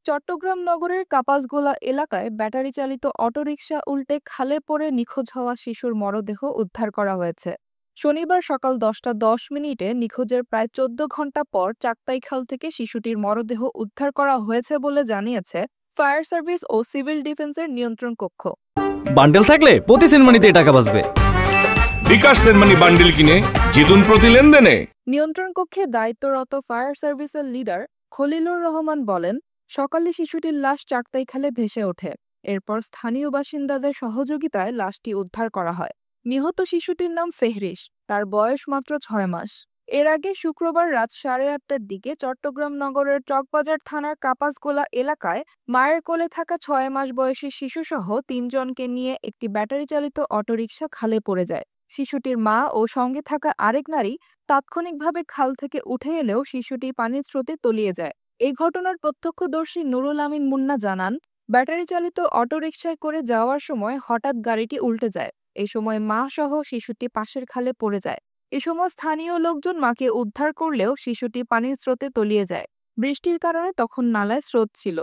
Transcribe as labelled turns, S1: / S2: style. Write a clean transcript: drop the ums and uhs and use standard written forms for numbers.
S1: চট্টগ্রাম নগরের কাপাসগোলা এলাকায় ব্যাটারি চালিত অটোরিকশা উল্টে খালে পড়ে নিখোঁজ হওয়া শিশুর মরদেহ উদ্ধার করা হয়েছে। শনিবার সকাল 10টা 10 মিনিটে নিখোঁজের প্রায় 14 ঘণ্টা পর চাক্তাইখাল থেকে শিশুটির মরদেহ উদ্ধার করা হয়েছে বলে জানিয়েছে ফায়ার সার্ভিস ও সিভিল ডিফেন্সের নিয়ন্ত্রণ কক্ষ।
S2: বান্ডেল থাকলে প্রতি সেনমানিতে টাকা বাঁচবে।
S3: বিকাশ সেনমানি বান্ডেল কিনে জিতুন প্রতি লেনদেনে।
S1: নিয়ন্ত্রণ কক্ষে দায়িত্বরত ফায়ার সার্ভিসের লিডার খলিলুর রহমান বলেন, সকালে শিশুটির লাশ চাক্তাইখালে ভেসে ওঠে। এরপর স্থানীয় বাসিন্দাদের সহযোগিতায় লাশটি উদ্ধার করা হয়। নিহত শিশুটির নাম ফেহরিস, তার বয়স মাত্র 6 মাস। এর আগে শুক্রবার রাত 8:30টার দিকে চট্টগ্রাম নগরের চকবাজার থানার কাপাসগোলা এলাকায় মায়ের কোলে থাকা 6 মাস বয়সী শিশুসহ 3জনকে নিয়ে একটি ব্যাটারি চালিত অটোরিকশা খালে পড়ে যায়। শিশুটির মা ও সঙ্গে থাকা আরেক নারী তাৎক্ষণিকভাবে খাল থেকে উঠে এলেও শিশুটি পানির স্রোতে তলিয়ে যায়। এই ঘটনার প্রত্যক্ষদর্শী নুরুল আমিন মুন্না জানান, ব্যাটারি চালিত অটোরিকশায় করে যাওয়ার সময় হঠাৎ গাড়িটি উল্টে যায়। এই সময় মা সহ শিশুটি পাশের খালে পড়ে যায়। এ সময় স্থানীয় লোকজন মাকে উদ্ধার করলেও শিশুটি পানির স্রোতে তলিয়ে যায়। বৃষ্টির কারণে তখন নালায় স্রোত ছিল।